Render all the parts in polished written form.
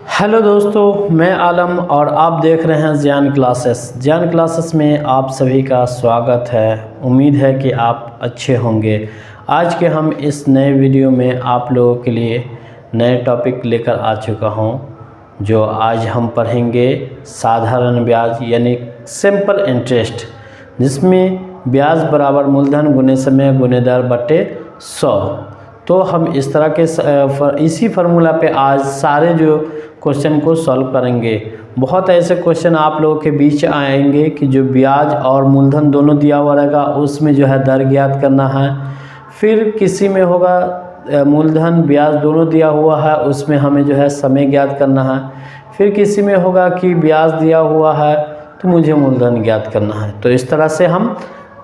Hello दोस्तों, मैं आलम और आप देख रहे हैं ज्ञान क्लासेस। ज्ञान क्लासेस में आप सभी का स्वागत है। उम्मीद है कि आप अच्छे होंगे। आज के हम इस नए वीडियो में आप लोगों के लिए नए टॉपिक लेकर आ चुका हूं, जो आज हम पढ़ेंगे साधारण ब्याज यानी सिंपल इंटरेस्ट, जिसमें ब्याज बराबर मूलधन गुने समय गुने दर बटे 100। तो हम इस तरह के इसी फार्मूला पे आज सारे जो क्वेश्चन को सॉल्व करेंगे। बहुत ऐसे क्वेश्चन आप लोगों के बीच आएंगे कि जो ब्याज और मूलधन दोनों दिया हुआ रहेगा, उसमें जो है दर ज्ञात करना है। फिर किसी में होगा मूलधन ब्याज दोनों दिया हुआ है, उसमें हमें जो है समय ज्ञात करना है। फिर किसी में होगा कि ब्याज दिया हुआ है तो मुझे मूलधन ज्ञात करना है। तो इस तरह से हम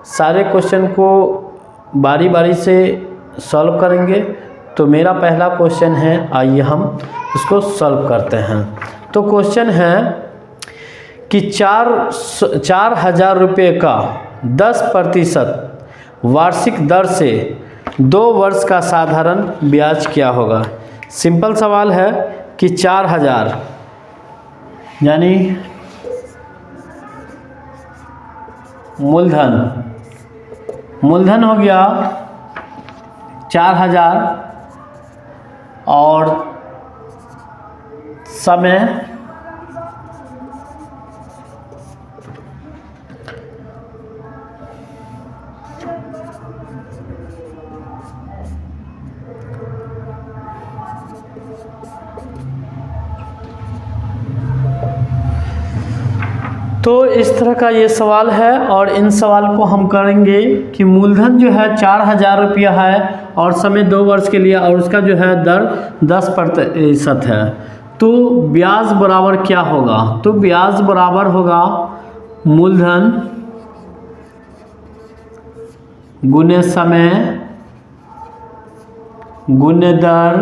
सारे क्वेश्चन को बारी बारी से सॉल्व करेंगे। तो मेरा पहला क्वेश्चन है, आइए हम इसको सॉल्व करते हैं। तो क्वेश्चन है कि 4,000 रुपये का 10% वार्षिक दर से 2 वर्ष का साधारण ब्याज क्या होगा। सिंपल सवाल है कि 4,000 यानी मूलधन हो गया 4,000 और समय तो इस तरह का ये सवाल है। और इन सवाल को हम करेंगे कि मूलधन जो है 4,000 रुपया है और समय 2 वर्ष के लिए, और उसका जो है दर 10% है। तो ब्याज बराबर क्या होगा। तो ब्याज बराबर होगा मूलधन गुने समय गुने दर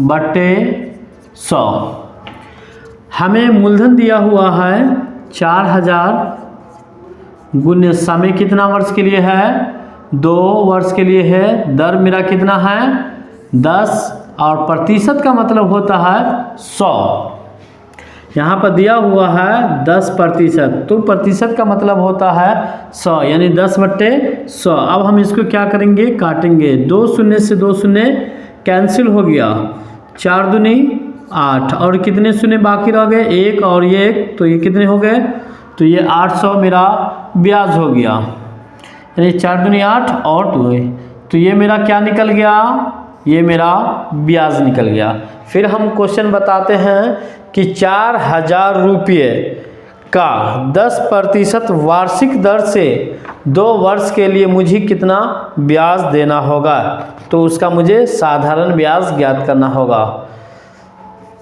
बटे 100। हमें मूलधन दिया हुआ है 4,000 गुने समय कितना वर्ष के लिए है, 2 वर्ष के लिए है। दर मेरा कितना है 10 और प्रतिशत का मतलब होता है 100। यहाँ पर दिया हुआ है 10%, तो प्रतिशत का मतलब होता है 100 यानी 10/100। अब हम इसको क्या करेंगे, काटेंगे। 2 शून्य से 2 शून्य कैंसिल हो गया, 4 दूनी 8 और कितने शून्य बाकी रह गए, 1 और ये 1, तो ये कितने हो गए, तो ये 800 मेरा ब्याज हो गया। यानी 4 दूनी 8 और 2, तो ये मेरा क्या निकल गया, ये मेरा ब्याज निकल गया। फिर हम क्वेश्चन बताते हैं कि 4,000 रुपये का 10% वार्षिक दर से 2 वर्ष के लिए मुझे कितना ब्याज देना होगा। तो उसका मुझे साधारण ब्याज ज्ञात करना होगा।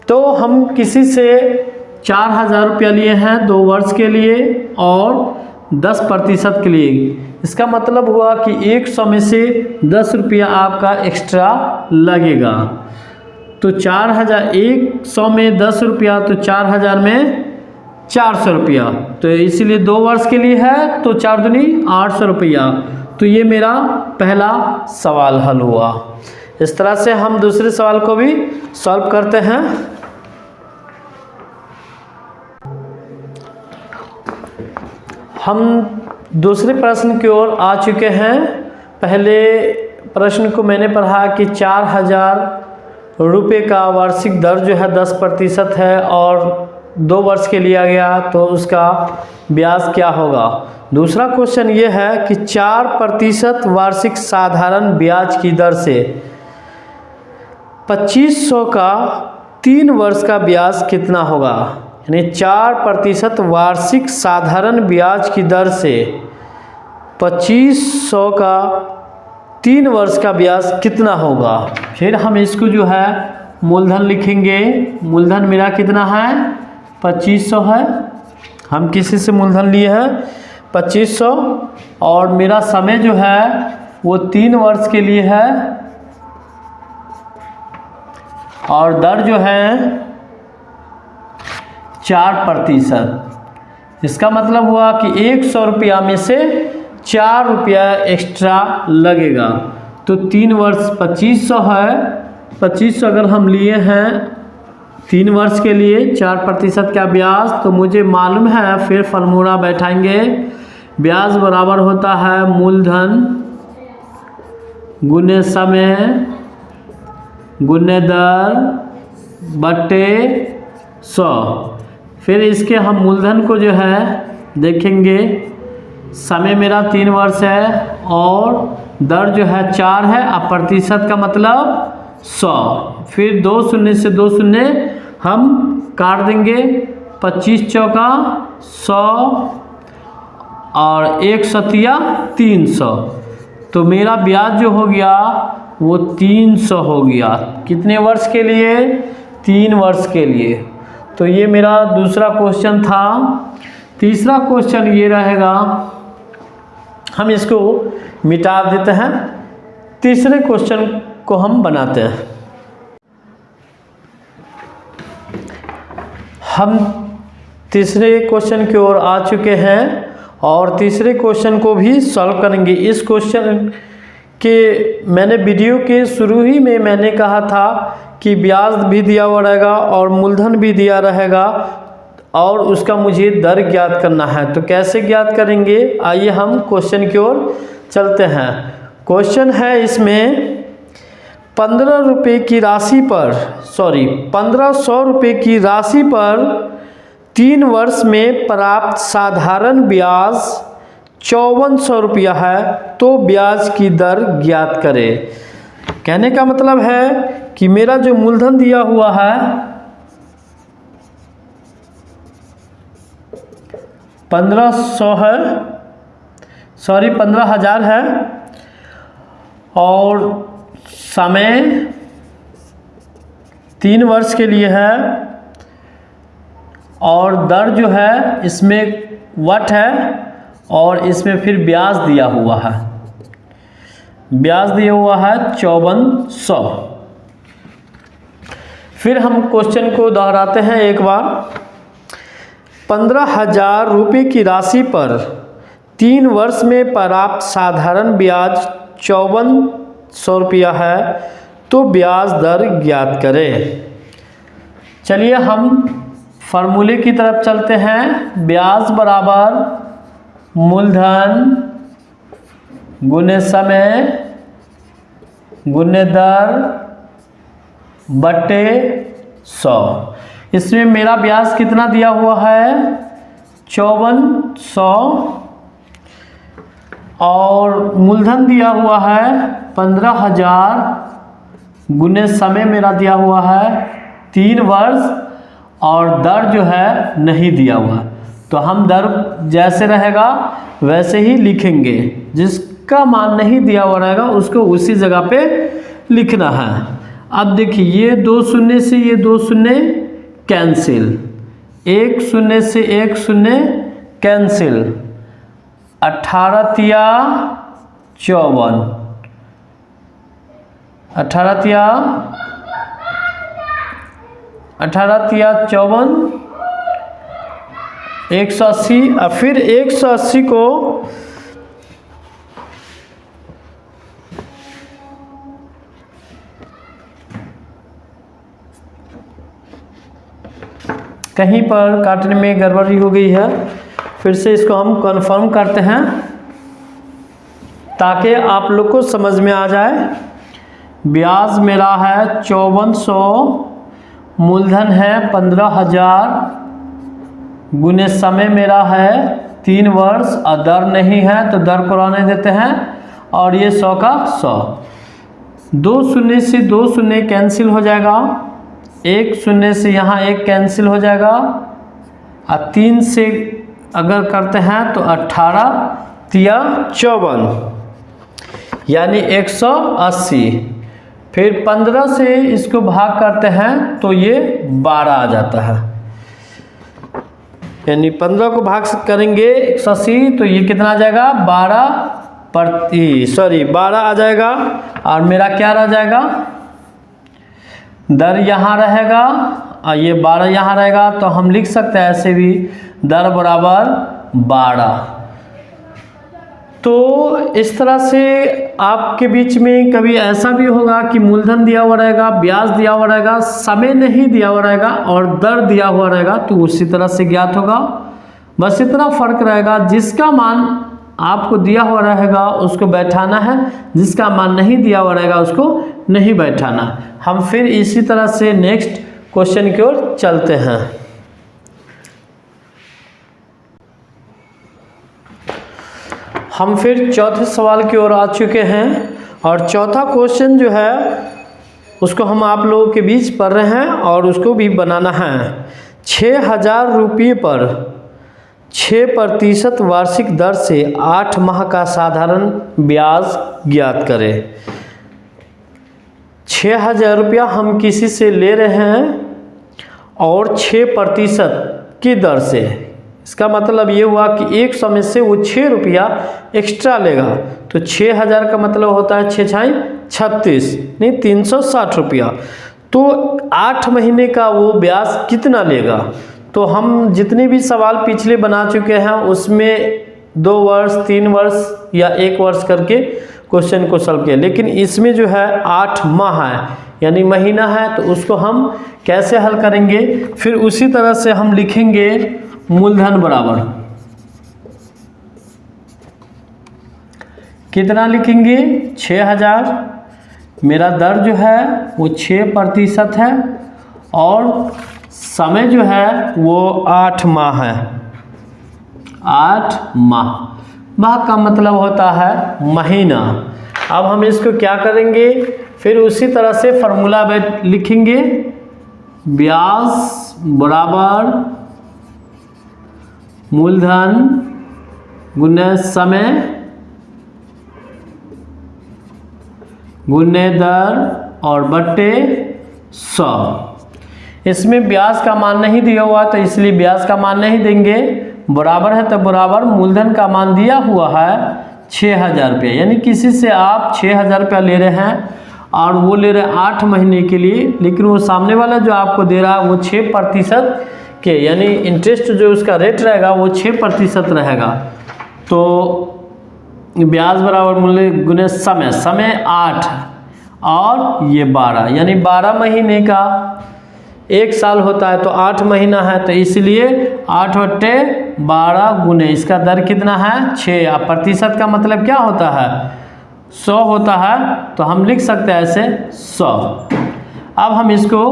तो हम किसी से 4,000 रुपया लिए हैं 2 वर्ष के लिए और 10% के लिए। इसका मतलब हुआ कि 100 में से 10 रुपया आपका एक्स्ट्रा लगेगा। तो 4,000, 100 में 10 रुपया, तो 4,000 में 400 रुपया। तो इसीलिए 2 वर्ष के लिए है, तो 4 दूनी 800 रुपया। तो ये मेरा पहला सवाल हल हुआ। इस तरह से हम दूसरे सवाल को भी सॉल्व करते हैं। हम दूसरे प्रश्न की ओर आ चुके हैं। पहले प्रश्न को मैंने पढ़ा कि 4,000 रुपये का वार्षिक दर जो है 10% है और 2 वर्ष के लिया गया, तो उसका ब्याज क्या होगा। दूसरा क्वेश्चन ये है कि 4% वार्षिक साधारण ब्याज की दर से 2500 का 3 वर्ष का ब्याज कितना होगा। यानी 4% वार्षिक साधारण ब्याज की दर से 2500 का 3 वर्ष का ब्याज कितना होगा। फिर हम इसको जो है मूलधन लिखेंगे। मूलधन मेरा कितना है 2500 है। हम किसी से मूलधन लिए हैं 2500 और मेरा समय जो है वो 3 वर्ष के लिए है और दर जो है 4%। इसका मतलब हुआ कि 100 रुपया में से 4 रुपया एक्स्ट्रा लगेगा। तो 3 वर्ष 2500 है। 2500 अगर हम लिए हैं 3 वर्ष के लिए 4% का ब्याज, तो मुझे मालूम है, फिर फॉर्मूला बैठाएंगे। ब्याज बराबर होता है मूलधन गुने समय गुने दर बटे 100। फिर इसके हम मूलधन को जो है देखेंगे, समय मेरा 3 वर्ष है और दर जो है 4 है, अब प्रतिशत का मतलब 100। फिर 2 शून्य से 2 शून्य हम काट देंगे, 25 चौका 100 और 1 सतिया 300, तो मेरा ब्याज जो हो गया वो 300 हो गया। कितने वर्ष के लिए? 3 वर्ष के लिए। तो ये मेरा दूसरा क्वेश्चन था। तीसरा क्वेश्चन ये रहेगा, हम इसको मिटा देते हैं, तीसरे क्वेश्चन को हम बनाते हैं। हम तीसरे क्वेश्चन की ओर आ चुके हैं और तीसरे क्वेश्चन को भी सॉल्व करेंगे। इस क्वेश्चन के मैंने वीडियो के शुरू ही में मैंने कहा था कि ब्याज भी दिया हुआ रहेगा और मूलधन भी दिया रहेगा और उसका मुझे दर ज्ञात करना है। तो कैसे ज्ञात करेंगे, आइए हम क्वेश्चन की ओर चलते हैं। क्वेश्चन है इसमें 1500 की राशि पर 1500 रुपये की राशि पर 3 वर्ष में प्राप्त साधारण ब्याज 5400 रुपया है, तो ब्याज की दर ज्ञात करें। कहने का मतलब है कि मेरा जो मूलधन दिया हुआ है 1500 है, 15,000 है और समय 3 वर्ष के लिए है और दर जो है इसमें वट है और इसमें फिर ब्याज दिया हुआ है, ब्याज दिया हुआ है 5400। फिर हम क्वेश्चन को दोहराते हैं एक बार। 15,000 रुपये की राशि पर 3 वर्ष में प्राप्त साधारण ब्याज 5400 रुपया है, तो ब्याज दर ज्ञात करें। चलिए हम फार्मूले की तरफ चलते हैं। ब्याज बराबर मूलधन गुने समय गुने दर बटे 100। इसमें मेरा ब्याज कितना दिया हुआ है 5400 और मूलधन दिया हुआ है 15,000 गुने समय मेरा दिया हुआ है 3 वर्ष और दर जो है नहीं दिया हुआ, तो हम दर जैसे रहेगा वैसे ही लिखेंगे। जिसका मान नहीं दिया हुआ रहेगा उसको उसी जगह पे लिखना है। अब देखिए ये 2 शून्य से ये 2 शून्य कैंसिल, 1 शून्य से 1 शून्य कैंसिल, 18 तिया 54, 18 तिया 54, 180 और फिर 180 को कहीं पर काटने में गड़बड़ी हो गई है, फिर से इसको हम कंफर्म करते हैं ताकि आप लोग को समझ में आ जाए। ब्याज मेरा है 5400, मूलधन है 15,000 गुने समय मेरा है 3 वर्ष और दर नहीं है तो दर को रहने देते हैं और ये 100 का 100। 2 शून्य से 2 शून्य कैंसिल हो जाएगा, 1 शून्य से यहाँ 1 कैंसिल हो जाएगा और 3 से अगर करते हैं तो 18 तिया 54 यानी 180। फिर 15 से इसको भाग करते हैं तो ये 12 आ जाता है, यानी 15 को भाग करेंगे 180 तो ये कितना आ जाएगा 12 आ जाएगा और मेरा क्या रह जाएगा दर यहाँ रहेगा और ये 12 यहाँ रहेगा, तो हम लिख सकते हैं ऐसे भी दर बराबर 12। तो इस तरह से आपके बीच में कभी ऐसा भी होगा कि मूलधन दिया हुआ रहेगा, ब्याज दिया हुआ रहेगा, समय नहीं दिया हुआ रहेगा और दर दिया हुआ रहेगा, तो उसी तरह से ज्ञात होगा। बस इतना फर्क रहेगा, जिसका मान आपको दिया हुआ रहेगा उसको बैठाना है, जिसका मान नहीं दिया हुआ रहेगा उसको नहीं बैठाना। हम फिर इसी तरह से नेक्स्ट क्वेश्चन की ओर चलते हैं। हम फिर चौथे सवाल की ओर आ चुके हैं और चौथा क्वेश्चन जो है उसको हम आप लोगों के बीच पढ़ रहे हैं और उसको भी बनाना है। 6,000 रुपये पर 6% वार्षिक दर से 8 माह का साधारण ब्याज ज्ञात करें। 6,000 रुपया हम किसी से ले रहे हैं और 6% की दर से, इसका मतलब ये हुआ कि 100 में से वो 6 रुपया एक्स्ट्रा लेगा, तो 6,000 का मतलब होता है 6 छाई 36, नहीं 360 रुपया। तो 8 महीने का वो ब्याज कितना लेगा? तो हम जितने भी सवाल पिछले बना चुके हैं उसमें 2 वर्ष 3 वर्ष या 1 वर्ष करके क्वेश्चन को सॉल्व किया, लेकिन इसमें जो है 8 माह है यानी महीना है, तो उसको हम कैसे हल करेंगे? फिर उसी तरह से हम लिखेंगे मूलधन बराबर कितना लिखेंगे? 6,000। मेरा दर जो है वो 6% है और समय जो है वो 8 माह है। 8 माह, माह का मतलब होता है महीना। अब हम इसको क्या करेंगे? फिर उसी तरह से फॉर्मूला लिखेंगे, ब्याज बराबर मूलधन गुने समय गुने दर और बट्टे 100। इसमें ब्याज का मान नहीं दिया हुआ तो इसलिए ब्याज का मान नहीं देंगे, बराबर है तो बराबर मूलधन का मान दिया हुआ है 6,000 रुपये, यानी किसी से आप 6,000 रुपया ले रहे हैं और वो ले रहे हैं 8 महीने के लिए, लेकिन वो सामने वाला जो आपको दे रहा है वो 6% के, यानी इंटरेस्ट जो उसका रेट रहेगा वो 6% रहेगा। तो ब्याज बराबर मूल्य गुने समय, समय 8 और ये 12, यानी 12 महीने का 1 साल होता है तो 8 महीना है, तो इसलिए 8/12 गुने इसका दर कितना है? 6। अब प्रतिशत का मतलब क्या होता है? 100 होता है, तो हम लिख सकते हैं ऐसे 100। अब हम इसको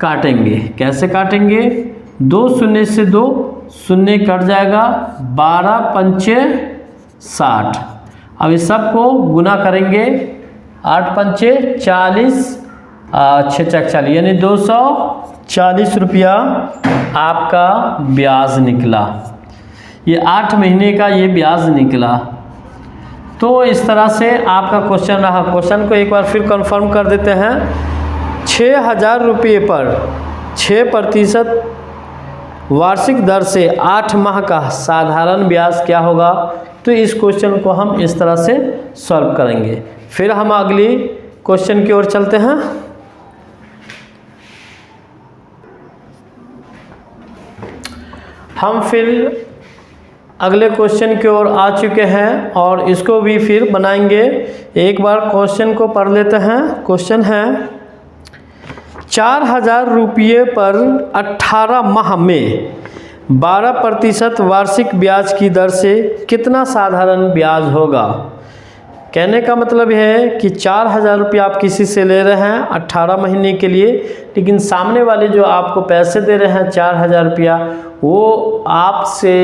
काटेंगे, कैसे काटेंगे? 2 शून्य से 2 शून्य कट जाएगा, 12 पंचे 60। अब इस सब को गुना करेंगे, 8 पंचे 40, 6 चक 40, यानी 240 रुपया आपका ब्याज निकला। ये 8 महीने का ये ब्याज निकला। तो इस तरह से आपका क्वेश्चन रहा। क्वेश्चन को एक बार फिर कंफर्म कर देते हैं। 6,000 रुपये पर 6% वार्षिक दर से 8 माह का साधारण ब्याज क्या होगा? तो इस क्वेश्चन को हम इस तरह से सॉल्व करेंगे। फिर हम अगली क्वेश्चन की ओर चलते हैं। हम फिर अगले क्वेश्चन की ओर आ चुके हैं और इसको भी फिर बनाएंगे। एक बार क्वेश्चन को पढ़ लेते हैं। क्वेश्चन है 4,000 रुपये पर 18 माह में 12% वार्षिक ब्याज की दर से कितना साधारण ब्याज होगा? कहने का मतलब है कि 4,000 रुपया आप किसी से ले रहे हैं 18 महीने के लिए, लेकिन सामने वाले जो आपको पैसे दे रहे हैं 4,000 रुपया, वो आपसे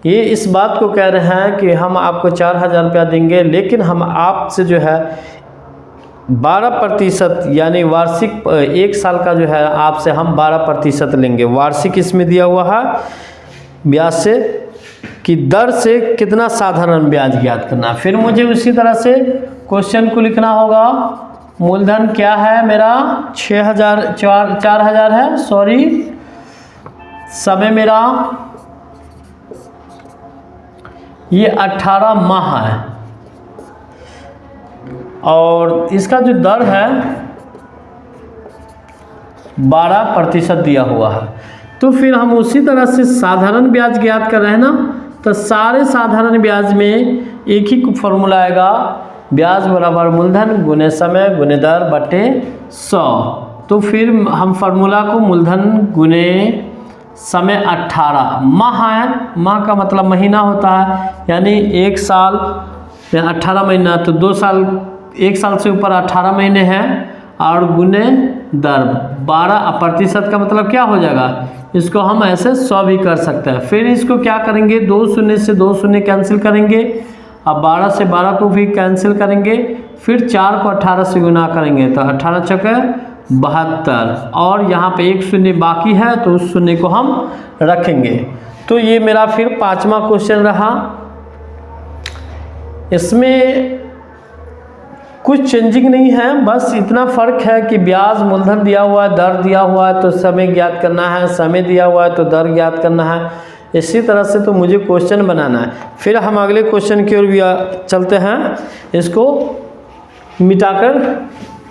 ये इस बात को कह रहे हैं कि हम आपको 4,000 रुपया देंगे, लेकिन हम आपसे जो है 12% यानी वार्षिक 1 साल का जो है आपसे हम 12% लेंगे। वार्षिक इसमें दिया हुआ है, ब्याज से कि दर से कितना साधारण ब्याज ज्ञात करना। फिर मुझे उसी तरह से क्वेश्चन को लिखना होगा। मूलधन क्या है मेरा? 4,000 है, सॉरी। समय मेरा ये 18 माह है और इसका जो दर है 12% दिया हुआ है। तो फिर हम उसी तरह से साधारण ब्याज ज्ञात कर रहे हैं ना, तो सारे साधारण ब्याज में एक ही फॉर्मूला आएगा, ब्याज बराबर मूलधन गुने समय गुने दर बटे 100। तो फिर हम फार्मूला को मूलधन गुने समय 18 माह है, माह का मतलब महीना होता है, यानी एक साल 18 महीना, तो 2 साल, एक साल से ऊपर 18 महीने हैं, और गुने दर 12% का मतलब क्या हो जाएगा, इसको हम ऐसे 100 भी कर सकते हैं। फिर इसको क्या करेंगे, 2 शून्य से 2 शून्य कैंसिल करेंगे, अब 12 से 12 को भी कैंसिल करेंगे, फिर 4 को 18 से गुना करेंगे तो 18 चौके 72, और यहाँ पे एक शून्य बाकी है तो उस शून्य को हम रखेंगे। तो ये मेरा फिर 5वां क्वेश्चन रहा। इसमें कुछ चेंजिंग नहीं है, बस इतना फ़र्क है कि ब्याज मूलधन दिया हुआ है, दर दिया हुआ है तो समय ज्ञात करना है, समय दिया हुआ है तो दर ज्ञात करना है। इसी तरह से तो मुझे क्वेश्चन बनाना है। फिर हम अगले क्वेश्चन की ओर भी चलते हैं, इसको मिटाकर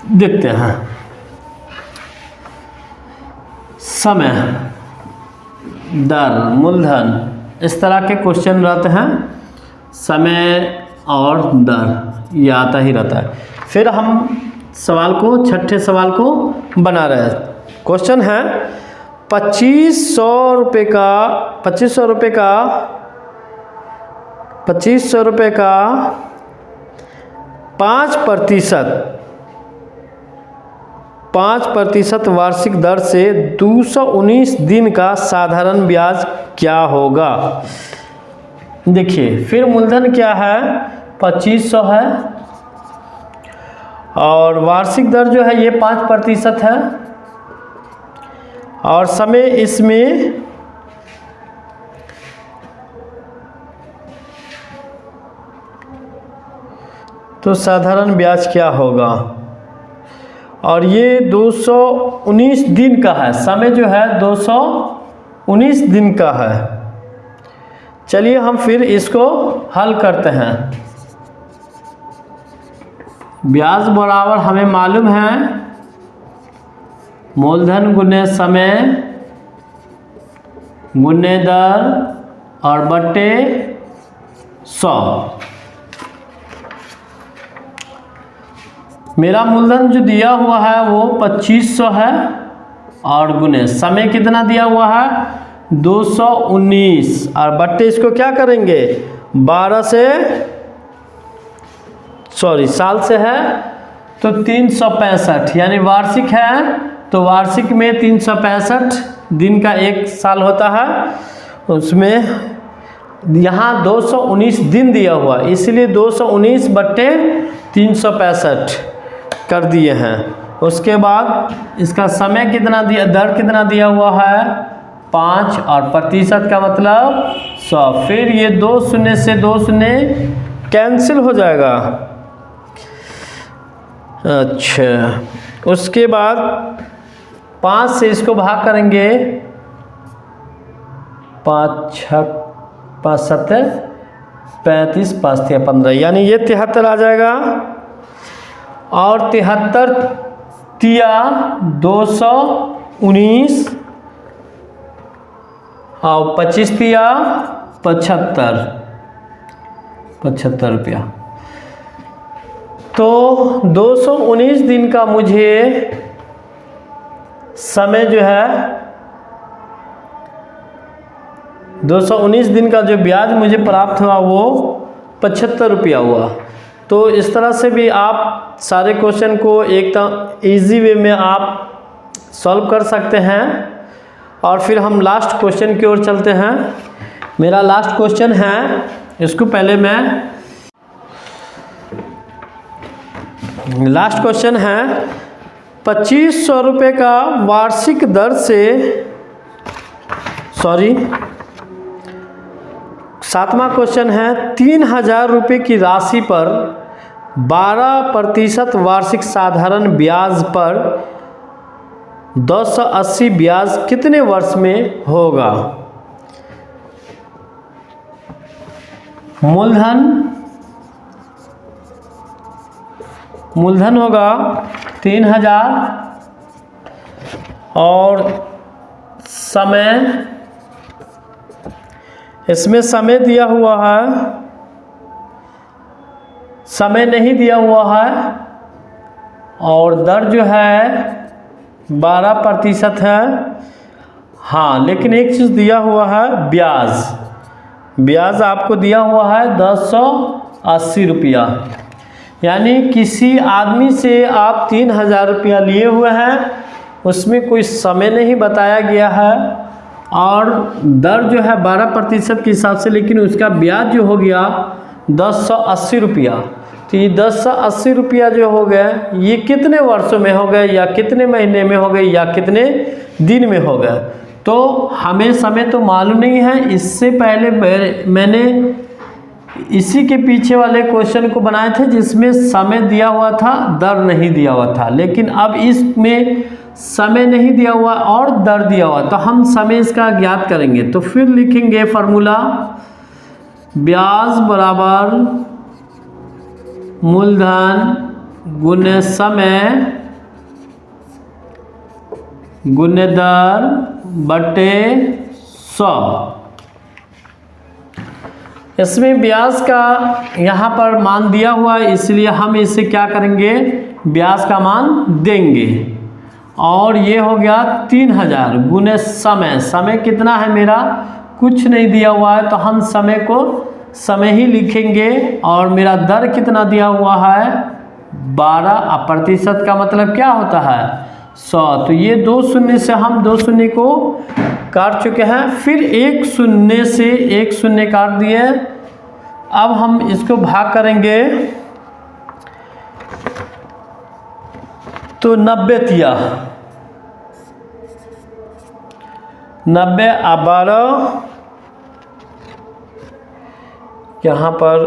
देखते हैं। समय, दर, मूलधन, इस तरह के क्वेश्चन रहते हैं। समय और दर ये आता ही रहता है। फिर हम सवाल को, छठे सवाल को बना रहे हैं। क्वेश्चन है 2500 रुपये का 5% वार्षिक दर से 219 दिन का साधारण ब्याज क्या होगा। देखिए, फिर मूलधन क्या है, 2500 है, और वार्षिक दर जो है ये 5% है, और समय इसमें तो साधारण ब्याज क्या होगा, और ये 219 दिन का है, समय जो है 219 दिन का है। चलिए हम फिर इसको हल करते हैं। ब्याज बराबर हमें मालूम है मूलधन गुने समय गुने दर और बटे 100। मेरा मूलधन जो दिया हुआ है वो 2500 है, और गुने समय कितना दिया हुआ है 219, और बट्टे इसको क्या करेंगे 12 से, सॉरी साल से है तो 365, यानी वार्षिक है तो वार्षिक में 365 दिन का एक साल होता है, उसमें यहाँ 219 दिन दिया हुआ, इसलिए 219 बट्टे 365 कर दिए हैं। उसके बाद इसका समय कितना दिया, दर कितना दिया हुआ है 5, और प्रतिशत का मतलब 100। फिर ये 2 शून्य से 2 शून्य कैंसिल हो जाएगा। अच्छा, उसके बाद 5 से इसको भाग करेंगे, 5 6 5 7 35 5 3 15, यानी ये 73 आ जाएगा, और 73 तिया 219, और 25 तिया 75 रुपया। तो 219 दिन का मुझे समय जो है 219 दिन का जो ब्याज मुझे प्राप्त हुआ वो 75 रुपया हुआ। तो इस तरह से भी आप सारे क्वेश्चन को एकदम इजी वे में आप सॉल्व कर सकते हैं। और फिर हम लास्ट क्वेश्चन की ओर चलते हैं। मेरा लास्ट क्वेश्चन है, इसको पहले मैं, लास्ट क्वेश्चन है 2500 रुपये का वार्षिक दर से, सॉरी 7वां क्वेश्चन है 3000 रुपये की राशि पर 12% वार्षिक साधारण ब्याज पर 280 ब्याज कितने वर्ष में होगा। मूलधन होगा 3000, और समय इसमें समय दिया हुआ है, समय नहीं दिया हुआ है, और दर जो है 12% है। हाँ, लेकिन एक चीज़ दिया हुआ है, ब्याज। ब्याज आपको दिया हुआ है 1080 रुपया। यानी किसी आदमी से आप 3000 रुपया लिए हुए हैं, उसमें कोई समय नहीं बताया गया है, और दर जो है 12% के हिसाब से, लेकिन उसका ब्याज जो हो गया 1080 रुपया। तो ये 1080 रुपया जो हो गया, ये कितने वर्षों में हो गए, या कितने महीने में हो गए, या कितने दिन में हो गए। तो हमें समय तो मालूम नहीं है। इससे पहले मैंने इसी के पीछे वाले क्वेश्चन को बनाए थे जिसमें समय दिया हुआ था, दर नहीं दिया हुआ था। लेकिन अब इसमें समय नहीं दिया हुआ और दर दिया हुआ, तो हम समय इसका ज्ञात करेंगे। तो फिर लिखेंगे फार्मूला, ब्याज बराबर मूलधन गुने समय गुने दर बटे 100। इसमें ब्याज का यहाँ पर मान दिया हुआ है, इसलिए हम इसे क्या करेंगे, ब्याज का मान देंगे। और ये हो गया 3000 गुने समय। समय कितना है मेरा, कुछ नहीं दिया हुआ है, तो हम समय को समय ही लिखेंगे। और मेरा दर कितना दिया हुआ है, 12%। का मतलब क्या होता है, 100। तो ये 2 शून्य से हम 2 शून्य को काट चुके हैं। फिर 1 शून्य से 1 शून्य काट दिए। अब हम इसको भाग करेंगे, तो 90 तिया 90 आ 12, यहाँ पर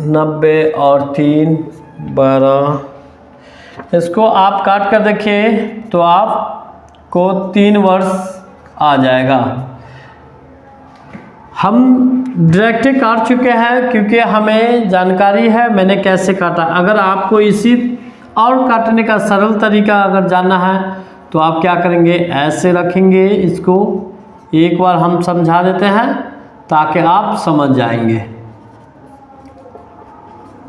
90 और 3 12। इसको आप काट कर देखें तो आपको 3 वर्ष आ जाएगा। हम डायरेक्ट काट चुके हैं क्योंकि हमें जानकारी है मैंने कैसे काटा। अगर आपको इसी और काटने का सरल तरीका अगर जानना है तो आप क्या करेंगे, ऐसे रखेंगे इसको। एक बार हम समझा देते हैं ताकि आप समझ जाएंगे।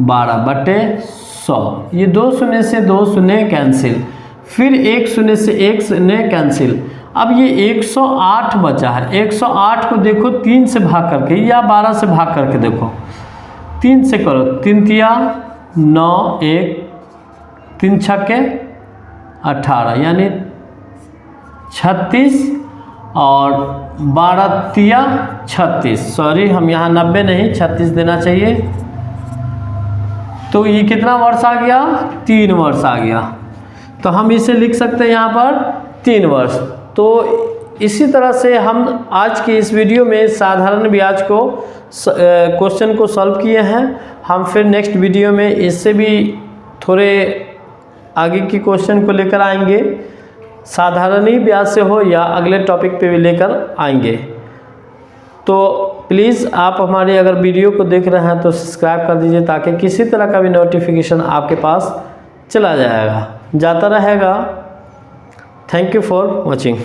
12/100, ये 2 शून्य से 2 शून्य कैंसिल, फिर 1 शून्य से 1 शून्य कैंसिल। अब ये 108 बचा है। 108 को देखो 3 से भाग करके या 12 से भाग करके देखो। 3 से करो, 3 तिया 9, 1 3 छक्के 18, यानी 36, और 12 तिया 36। सॉरी, हम यहाँ 90 नहीं 36 देना चाहिए। तो ये कितना वर्ष आ गया, 3 वर्ष आ गया। तो हम इसे लिख सकते हैं यहाँ पर 3 वर्ष। तो इसी तरह से हम आज की इस वीडियो में साधारण ब्याज को क्वेश्चन को सॉल्व किए हैं। हम फिर नेक्स्ट वीडियो में इससे भी थोड़े आगे की क्वेश्चन को लेकर आएंगे, साधारण ही ब्याज से हो या अगले टॉपिक पे भी लेकर आएंगे। तो प्लीज़ आप हमारी अगर वीडियो को देख रहे हैं तो सब्सक्राइब कर दीजिए ताकि किसी तरह का भी नोटिफिकेशन आपके पास चला जाता रहेगा। Thank you for watching.